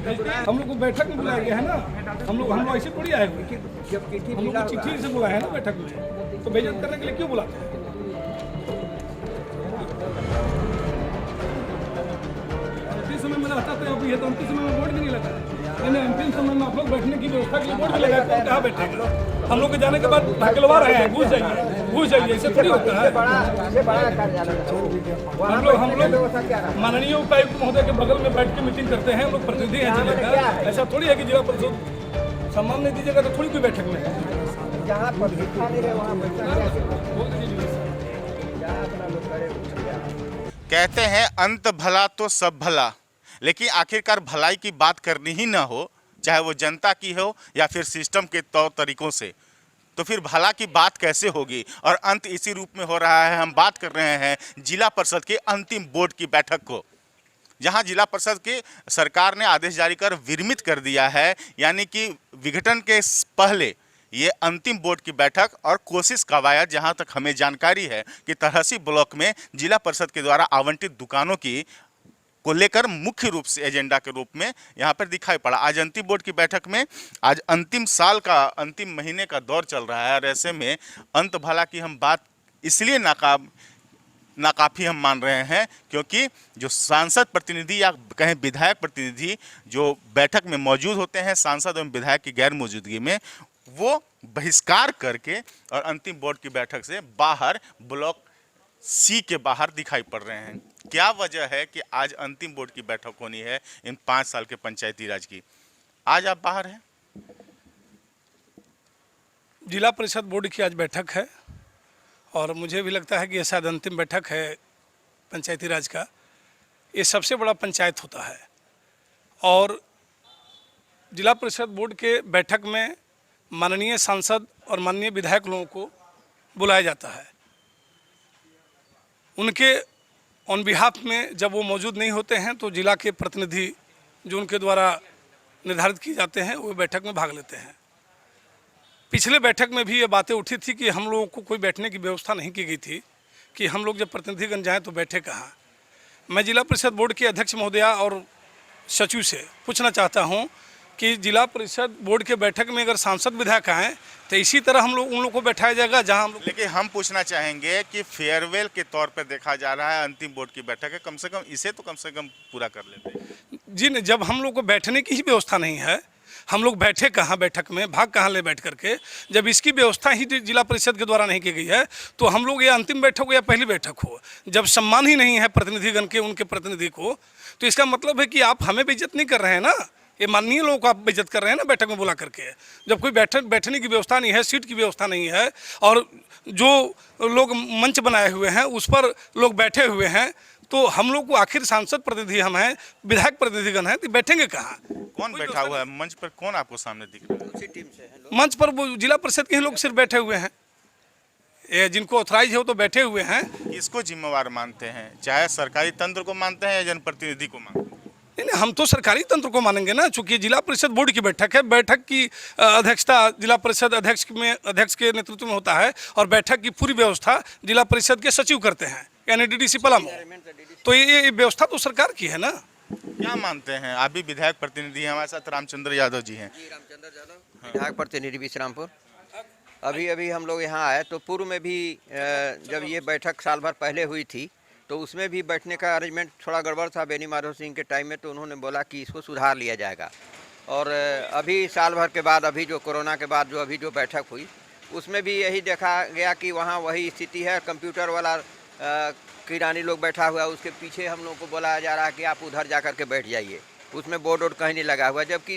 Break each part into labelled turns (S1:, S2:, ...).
S1: हम लोग को बैठक में बुलाया गया है ना, हम लोग ऐसे थोड़ी आए हुए, हम लोग को चिट्ठी से बुलाया है ना बैठक में, तो बेइज्जत करने के लिए क्यों बुलाते हैं? अंतिम समय में रहता तो अभी है, तो अंतिम समय में बोर्ड भी नहीं लगा। मैंने अंतिम समय में आप लोग बैठने की व्यवस्था के लिए बोर्ड भी लगा, तो कहाँ बैठेगा? हम लोग के जाने के बाद ढकेलवा रहे हैं, घुस जाइए, ऐसे थोड़ी होता है। हम लोग माननीय उपायुक्त महोदय के बगल में बैठ के मीटिंग करते हैं, हम लोग प्रतिनिधि हैं जिले का। ऐसा थोड़ी है कि जिला परिषद सम्मान नहीं दीजिएगा तो थोड़ी कोई बैठक में
S2: जहाँ पर
S3: कहते हैं अंत भला तो सब भला, लेकिन आखिरकार भलाई की बात करनी ही ना हो, चाहे वो जनता की हो या फिर सिस्टम के तौर तरीकों से, तो फिर भला की बात कैसे होगी? और अंत इसी रूप में हो रहा है। हम बात कर रहे हैं जिला परिषद के अंतिम बोर्ड की बैठक को, जहां जिला परिषद के सरकार ने आदेश जारी कर विरमित कर दिया है, यानी कि विघटन के पहले ये अंतिम बोर्ड की बैठक और कोशिश कवायद, जहां तक हमें जानकारी है कि तरहसी ब्लॉक में जिला परिषद के द्वारा आवंटित दुकानों की को लेकर मुख्य रूप से एजेंडा के रूप में यहाँ पर दिखाई पड़ा। आज अंतिम बोर्ड की बैठक में आज अंतिम साल का अंतिम महीने का दौर चल रहा है, और ऐसे में अंत भला की हम बात इसलिए नाकाफी हम मान रहे हैं क्योंकि जो सांसद प्रतिनिधि या कहें विधायक प्रतिनिधि जो बैठक में मौजूद होते हैं, सांसद एवं विधायक की गैर मौजूदगी में, वो बहिष्कार करके और अंतिम बोर्ड की बैठक से बाहर ब्लॉक सी के बाहर दिखाई पड़ रहे हैं। क्या वजह है कि आज अंतिम बोर्ड की बैठक होनी है इन 5 साल के पंचायती राज की? आज आप बाहर हैं।
S1: जिला परिषद बोर्ड की आज बैठक है और मुझे भी लगता है कि ये शायद अंतिम बैठक है पंचायती राज का। ये सबसे बड़ा पंचायत होता है और जिला परिषद बोर्ड के बैठक में माननीय सांसद और माननीय विधायक लोगों को बुलाया जाता है। उनके ऑन बिहाफ में जब वो मौजूद नहीं होते हैं तो जिला के प्रतिनिधि जो उनके द्वारा निर्धारित किए जाते हैं वो बैठक में भाग लेते हैं। पिछले बैठक में भी ये बातें उठी थी कि हम लोगों को कोई बैठने की व्यवस्था नहीं की गई थी कि हम लोग जब प्रतिनिधिगण जाएं तो बैठे कहाँ। मैं जिला परिषद बोर्ड के अध्यक्ष महोदया और सचिव से पूछना चाहता हूं कि जिला परिषद बोर्ड के बैठक में अगर सांसद विधायक आएँ तो इसी तरह हम लोग उन लोग को बैठाया जाएगा जहां हम लोग।
S3: लेकिन हम पूछना चाहेंगे कि फेयरवेल के तौर पर देखा जा रहा है अंतिम बोर्ड की बैठक है, कम से कम इसे तो कम से कम पूरा कर लेते हैं।
S1: जी नहीं, जब हम लोग को बैठने की ही व्यवस्था नहीं है, हम लोग बैठे कहाँ बैठक में, भाग कहाँ ले बैठ करके, जब इसकी व्यवस्था ही जिला परिषद के द्वारा नहीं की गई है तो हम लोग ये अंतिम बैठक हो या पहली बैठक हो, जब सम्मान ही नहीं है प्रतिनिधिगण के उनके प्रतिनिधि को, तो इसका मतलब है कि आप हमें बेइज्जत नहीं कर रहे हैं ना, ये माननीय लोगों को आप बेइज्जत कर रहे हैं ना बैठक में बुला करके। जब कोई बैठने की व्यवस्था नहीं है, सीट की व्यवस्था नहीं है और जो लोग मंच बनाए हुए हैं उस पर लोग बैठे हुए हैं, तो हम लोग को आखिर सांसद प्रतिनिधि हम हैं, विधायक प्रतिनिधिगण हैं, तो बैठेंगे कहाँ?
S3: कौन बैठा हुआ है मंच पर? कौन आपको सामने दिख रहा है?
S2: उसी टीम से है
S1: मंच पर वो जिला परिषद के ही लोग सिर्फ बैठे हुए हैं, ये जिनको ऑथराइज है वो तो बैठे हुए हैं।
S3: किसको जिम्मेवार मानते हैं? चाहे सरकारी तंत्र को मानते हैं या जनप्रतिनिधि को मानते हैं?
S1: नहीं, हम तो सरकारी तंत्र को मानेंगे ना, चूंकि जिला परिषद बोर्ड की बैठक है। बैठक की अध्यक्षता जिला परिषद अध्यक्ष के नेतृत्व में होता है और बैठक की पूरी व्यवस्था जिला परिषद के सचिव करते हैं, यानी डीडीसी पलामू। तो ये व्यवस्था तो सरकार की है ना।
S3: क्या मानते हैं? आप भी विधायक प्रतिनिधि हैं, हमारे साथ रामचंद्र यादव जी हैं।
S2: रामचंद्र यादव, विधायक प्रतिनिधि विश्रामपुर। अभी हम लोग यहाँ आए तो पूर्व में भी जब ये बैठक साल भर पहले हुई थी तो उसमें भी बैठने का अरेंजमेंट थोड़ा गड़बड़ था बेनी माधव सिंह के टाइम में, तो उन्होंने बोला कि इसको सुधार लिया जाएगा। और अभी साल भर के बाद अभी जो कोरोना के बाद जो बैठक हुई उसमें भी यही देखा गया कि वहाँ वही स्थिति है। कंप्यूटर वाला किरानी लोग बैठा हुआ है, उसके पीछे हम लोग को बोला जा रहा है कि आप उधर जा कर के बैठ जाइए, उसमें बोर्ड वोर्ड कहीं नहीं लगा हुआ। जबकि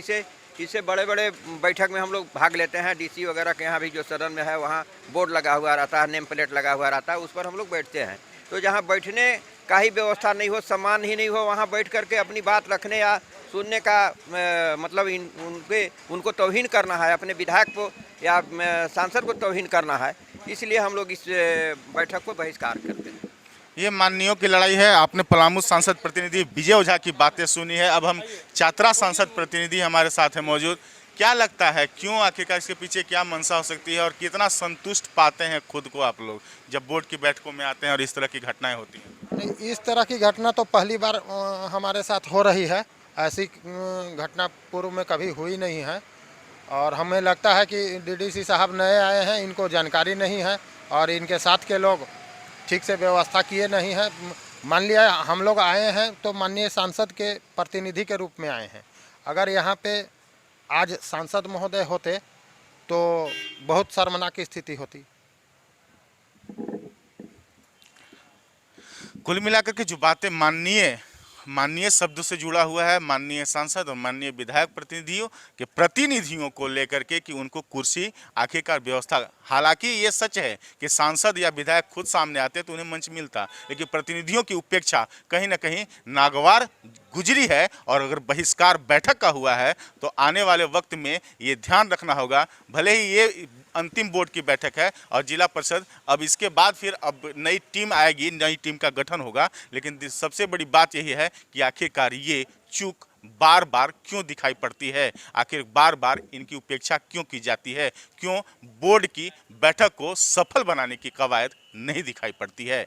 S2: इससे बड़े बड़े बैठक में हम लोग भाग लेते हैं, डीसी वगैरह के यहाँ भी जो सदन में है वहाँ बोर्ड लगा हुआ रहता है, नेम प्लेट लगा हुआ रहता है, उस पर हम लोग बैठते हैं। तो जहाँ बैठने का ही व्यवस्था नहीं हो, सम्मान ही नहीं हो, वहाँ बैठ करके अपनी बात रखने या सुनने का मतलब उनको तौहीन करना है, अपने विधायक को या सांसद को तौहीन करना है, इसलिए हम लोग इस बैठक को बहिष्कार करते हैं।
S3: ये माननीयों की लड़ाई है। आपने पलामू सांसद प्रतिनिधि विजय ओझा की बातें सुनी है। अब हम चातरा सांसद प्रतिनिधि हमारे साथ है मौजूद। क्या लगता है, क्यों आखिरकार इसके पीछे क्या मंशा हो सकती है और कितना संतुष्ट पाते हैं खुद को आप लोग जब बोर्ड की बैठकों में आते हैं और इस तरह की घटनाएं होती हैं?
S4: नहीं, इस तरह की घटना तो पहली बार हमारे साथ हो रही है ऐसी घटना पूर्व में कभी हुई नहीं है। और हमें लगता है कि डीडीसी साहब नए आए हैं, इनको जानकारी नहीं है और इनके साथ के लोग ठीक से व्यवस्था किए नहीं हैं। मान लिया हम लोग आए हैं तो माननीय सांसद के प्रतिनिधि के रूप में आए हैं। अगर यहाँ पे आज सांसद महोदय होते तो बहुत शर्मनाक स्थिति होती।
S3: कुल मिलाकर के जो बातें माननीय शब्द से जुड़ा हुआ है, माननीय सांसद और माननीय विधायक प्रतिनिधियों को लेकर के कि उनको कुर्सी आखिरकार व्यवस्था, हालांकि ये सच है कि सांसद या विधायक खुद सामने आते तो उन्हें मंच मिलता, लेकिन प्रतिनिधियों की उपेक्षा कहीं ना कहीं नागवार गुजरी है। और अगर बहिष्कार बैठक का हुआ है तो आने वाले वक्त में ये ध्यान रखना होगा, भले ही ये अंतिम बोर्ड की बैठक है और जिला परिषद अब इसके बाद फिर अब नई टीम आएगी, नई टीम का गठन होगा, लेकिन सबसे बड़ी बात यही है कि आखिरकार ये चूक बार बार क्यों दिखाई पड़ती है, आखिर बार बार इनकी उपेक्षा क्यों की जाती है, क्यों बोर्ड की बैठक को सफल बनाने की कवायद नहीं दिखाई पड़ती है।